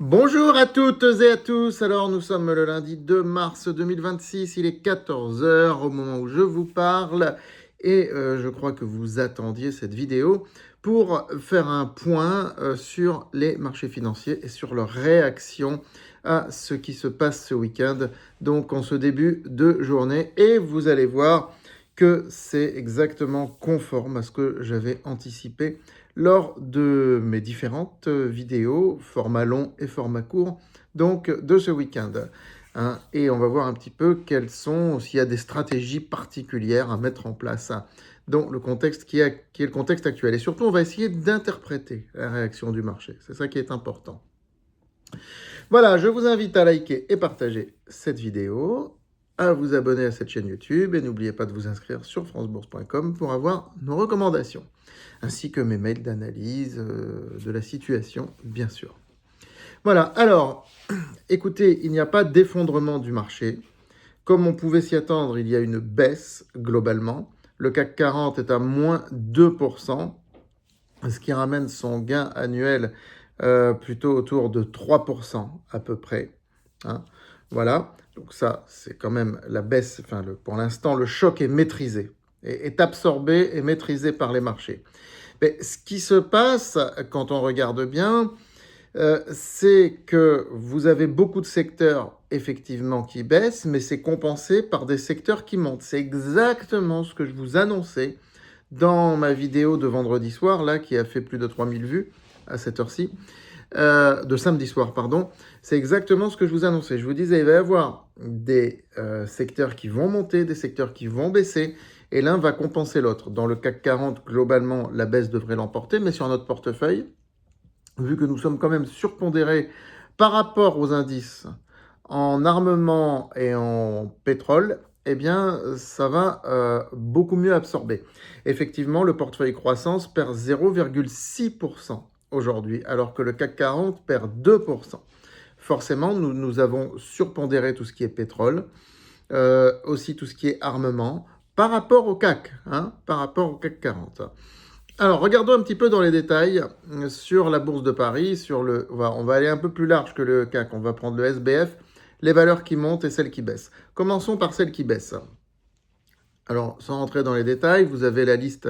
Bonjour à toutes et à tous. Alors, nous sommes le lundi 2 mars 2026. Il est 14 heures au moment où je vous parle. Et je crois que vous attendiez cette vidéo pour faire un point sur les marchés financiers et sur leur réaction à ce qui se passe ce week-end, donc en ce début de journée. Et vous allez voir que c'est exactement conforme à ce que j'avais anticipé lors de mes différentes vidéos, format long et format court, donc de ce week-end. Hein, et on va voir un petit peu s'il y a des stratégies particulières à mettre en place dans le contexte qui est le contexte actuel. Et surtout, on va essayer d'interpréter la réaction du marché. C'est ça qui est important. Voilà, je vous invite à liker et partager cette vidéo, à vous abonner à cette chaîne YouTube et n'oubliez pas de vous inscrire sur francebourse.com pour avoir nos recommandations, ainsi que mes mails d'analyse de la situation, bien sûr. Voilà, alors, écoutez, il n'y a pas d'effondrement du marché. Comme on pouvait s'y attendre, il y a une baisse globalement. Le CAC 40 est à moins 2%, ce qui ramène son gain annuel plutôt autour de 3% à peu près. Hein. Voilà, donc ça, c'est quand même la baisse. Enfin, pour l'instant, le choc est maîtrisé, est absorbé et maîtrisé par les marchés. Mais ce qui se passe, quand on regarde bien, c'est que vous avez beaucoup de secteurs effectivement qui baissent, mais c'est compensé par des secteurs qui montent. C'est exactement ce que je vous annonçais dans ma vidéo de vendredi soir, là, qui a fait plus de 3000 vues à cette heure-ci, de samedi soir, pardon. C'est exactement ce que je vous annonçais. Je vous disais, il va y avoir des secteurs qui vont monter, des secteurs qui vont baisser, et l'un va compenser l'autre. Dans le CAC 40, globalement, la baisse devrait l'emporter, mais sur notre portefeuille, vu que nous sommes quand même surpondérés par rapport aux indices en armement et en pétrole, eh bien, ça va beaucoup mieux absorber. Effectivement, le portefeuille croissance perd 0,6% aujourd'hui, alors que le CAC 40 perd 2%. Forcément, nous avons surpondéré tout ce qui est pétrole, aussi tout ce qui est armement, par rapport au CAC, par rapport au CAC 40. Alors, regardons un petit peu dans les détails sur la bourse de Paris. On va aller un peu plus large que le CAC. On va prendre le SBF, les valeurs qui montent et celles qui baissent. Commençons par celles qui baissent. Alors, sans rentrer dans les détails, vous avez la liste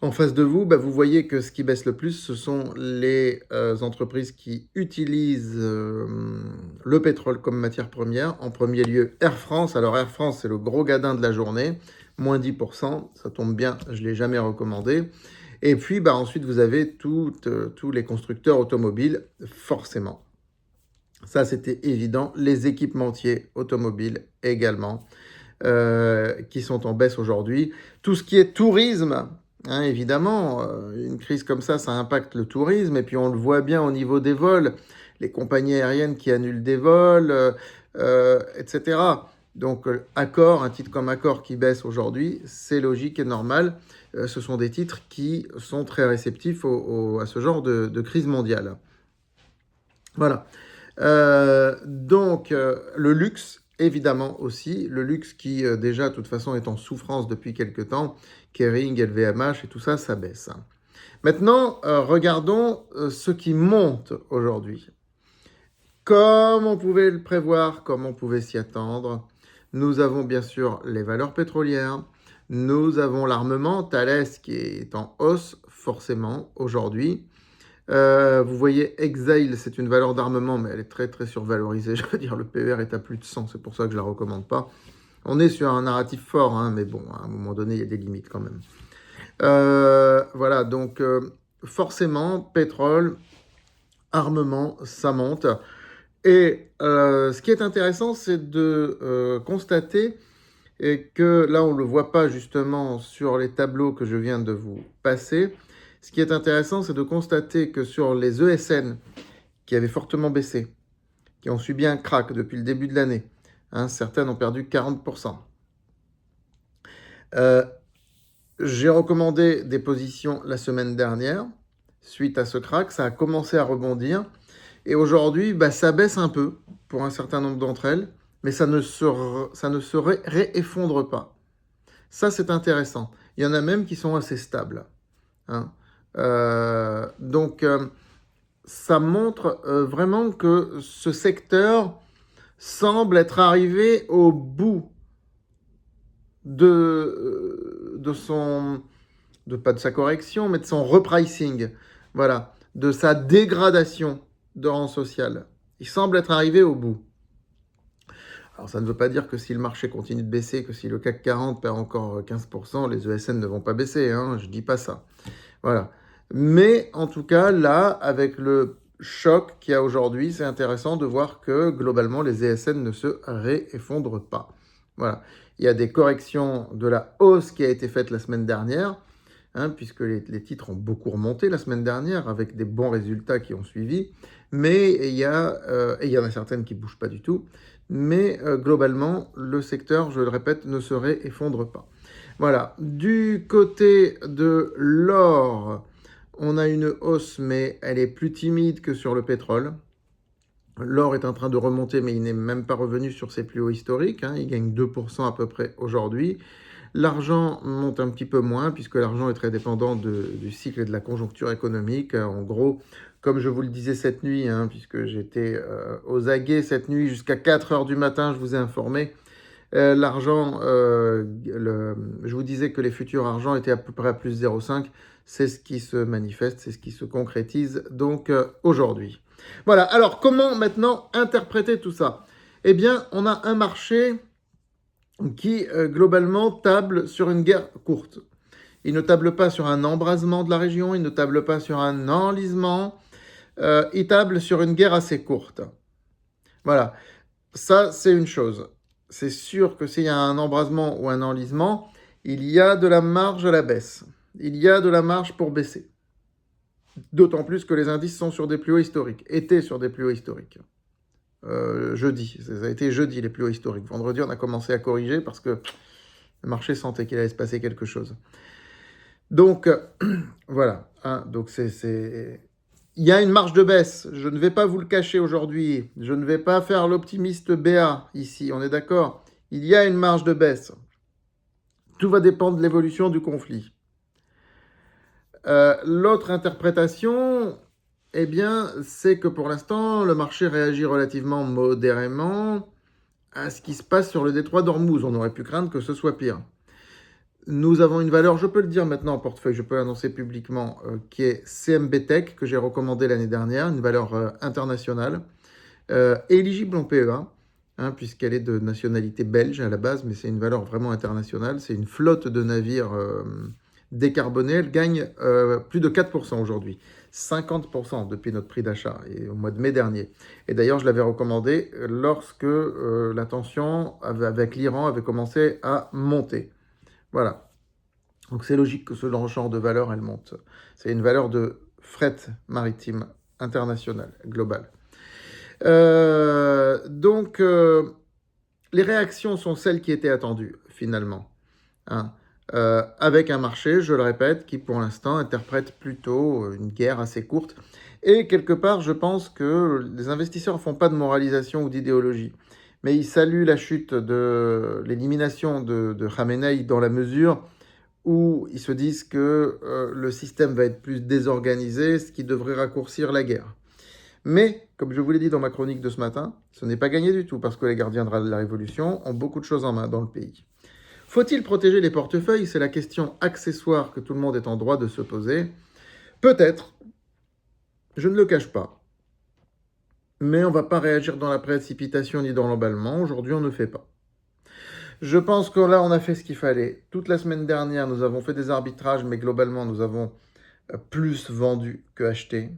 en face de vous. Vous voyez que ce qui baisse le plus, ce sont les entreprises qui utilisent le pétrole comme matière première. En premier lieu, Air France. Alors, Air France, c'est le gros gadin de la journée. Moins 10%, ça tombe bien, je ne l'ai jamais recommandé. Et puis, ensuite, vous avez tous les constructeurs automobiles, forcément. Ça, c'était évident. Les équipementiers automobiles également, qui sont en baisse aujourd'hui. Tout ce qui est tourisme, évidemment, une crise comme ça impacte le tourisme. Et puis, on le voit bien au niveau des vols. Les compagnies aériennes qui annulent des vols, etc. Donc, un titre comme Accor qui baisse aujourd'hui, c'est logique et normal. Ce sont des titres qui sont très réceptifs à ce genre de crise mondiale. Voilà. Donc, le luxe, évidemment aussi. Le luxe qui, déjà, de toute façon, est en souffrance depuis quelques temps. Kering, LVMH et tout ça, ça baisse. Maintenant, regardons ce qui monte aujourd'hui. Comme on pouvait le prévoir, comme on pouvait s'y attendre, nous avons bien sûr les valeurs pétrolières, nous avons l'armement, Thales qui est en hausse forcément aujourd'hui. Vous voyez, Exail, c'est une valeur d'armement, mais elle est très très survalorisée. Je veux dire, le PER est à plus de 100, c'est pour ça que je ne la recommande pas. On est sur un narratif fort, mais bon, à un moment donné, il y a des limites quand même. Voilà, donc forcément, pétrole, armement, ça monte. Et ce qui est intéressant, c'est de constater que là, on ne le voit pas justement sur les tableaux que je viens de vous passer. Ce qui est intéressant, c'est de constater que sur les ESN, qui avaient fortement baissé, qui ont subi un crack depuis le début de l'année, certaines ont perdu 40%. J'ai recommandé des positions la semaine dernière. Suite à ce crack, ça a commencé à rebondir. Et aujourd'hui, ça baisse un peu pour un certain nombre d'entre elles, mais ça ne se réeffondre pas. Ça, c'est intéressant. Il y en a même qui sont assez stables. Donc, ça montre vraiment que ce secteur semble être arrivé au bout pas de sa correction, mais de son repricing, voilà, de sa dégradation de rang social. Il semble être arrivé au bout. Alors ça ne veut pas dire que si le marché continue de baisser, que si le CAC 40 perd encore 15%, les ESN ne vont pas baisser, hein, je ne dis pas ça. Voilà. Mais en tout cas, là, avec le choc qu'il y a aujourd'hui, c'est intéressant de voir que globalement, les ESN ne se réeffondrent pas. Voilà. Il y a des corrections de la hausse qui a été faite la semaine dernière, hein, puisque les titres ont beaucoup remonté la semaine dernière avec des bons résultats qui ont suivi. Mais il y en a certaines qui ne bougent pas du tout. Mais globalement, le secteur, je le répète, ne se réeffondre pas. Voilà. Du côté de l'or, on a une hausse, mais elle est plus timide que sur le pétrole. L'or est en train de remonter, mais il n'est même pas revenu sur ses plus hauts historiques, hein. Il gagne 2% à peu près aujourd'hui. L'argent monte un petit peu moins, puisque l'argent est très dépendant du cycle et de la conjoncture économique. En gros, comme je vous le disais cette nuit, hein, puisque j'étais aux aguets cette nuit jusqu'à 4 heures du matin, je vous ai informé. L'argent, je vous disais que les futurs argents étaient à peu près à plus 0,5. C'est ce qui se manifeste, c'est ce qui se concrétise donc aujourd'hui. Voilà, alors comment maintenant interpréter tout ça? Eh bien, on a un marché qui globalement table sur une guerre courte. Il ne table pas sur un embrasement de la région, il ne table pas sur un enlisement, il table sur une guerre assez courte. Voilà, ça c'est une chose. C'est sûr que s'il y a un embrasement ou un enlisement, il y a de la marge à la baisse. Il y a de la marge pour baisser. D'autant plus que les indices sont sur des plus hauts historiques, étaient sur des plus hauts historiques. Jeudi, ça a été jeudi les plus hauts historiques. Vendredi, on a commencé à corriger parce que le marché sentait qu'il allait se passer quelque chose. Donc, voilà. Hein, donc, il y a une marge de baisse. Je ne vais pas vous le cacher aujourd'hui. Je ne vais pas faire l'optimiste BA ici. On est d'accord? Il y a une marge de baisse. Tout va dépendre de l'évolution du conflit. L'autre interprétation, eh bien, c'est que pour l'instant, le marché réagit relativement modérément à ce qui se passe sur le détroit d'Ormuz. On aurait pu craindre que ce soit pire. Nous avons une valeur, je peux le dire maintenant en portefeuille, je peux l'annoncer publiquement, qui est CMB Tech, que j'ai recommandé l'année dernière, une valeur internationale, éligible en PEA, hein, puisqu'elle est de nationalité belge à la base, mais c'est une valeur vraiment internationale. C'est une flotte de navires décarbonés. Elle gagne plus de 4% aujourd'hui, 50% depuis notre prix d'achat, et au mois de mai dernier. Et d'ailleurs, je l'avais recommandé lorsque la tension avec l'Iran avait commencé à monter. Voilà. Donc c'est logique que ce genre de valeur, elle monte. C'est une valeur de fret maritime international, global. Donc les réactions sont celles qui étaient attendues, finalement. Hein. Avec un marché, je le répète, qui pour l'instant interprète plutôt une guerre assez courte. Et quelque part, je pense que les investisseurs ne font pas de moralisation ou d'idéologie. Mais ils saluent la chute de l'élimination de Khamenei dans la mesure où ils se disent que le système va être plus désorganisé, ce qui devrait raccourcir la guerre. Mais, comme je vous l'ai dit dans ma chronique de ce matin, ce n'est pas gagné du tout, parce que les gardiens de la Révolution ont beaucoup de choses en main dans le pays. Faut-il protéger les portefeuilles? C'est la question accessoire que tout le monde est en droit de se poser. Peut-être, je ne le cache pas. Mais on ne va pas réagir dans la précipitation ni dans l'emballement. Aujourd'hui, on ne fait pas. Je pense que là, on a fait ce qu'il fallait. Toute la semaine dernière, nous avons fait des arbitrages, mais globalement, nous avons plus vendu que acheté.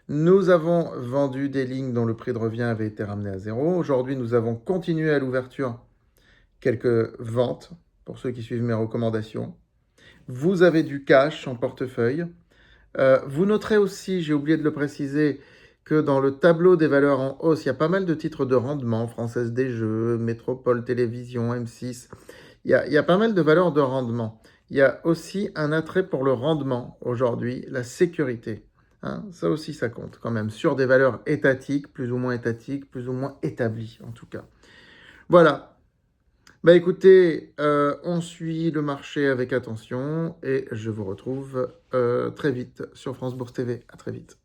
Nous avons vendu des lignes dont le prix de revient avait été ramené à zéro. Aujourd'hui, nous avons continué à l'ouverture quelques ventes, pour ceux qui suivent mes recommandations. Vous avez du cash en portefeuille. Vous noterez aussi, j'ai oublié de le préciser, que dans le tableau des valeurs en hausse, il y a pas mal de titres de rendement, Française des Jeux, Métropole Télévision, M6. Il y a pas mal de valeurs de rendement. Il y a aussi un attrait pour le rendement aujourd'hui, la sécurité. Hein, ça aussi, ça compte quand même, sur des valeurs étatiques, plus ou moins établies en tout cas. Voilà. Bah écoutez, on suit le marché avec attention et je vous retrouve très vite sur France Bourse TV. À très vite.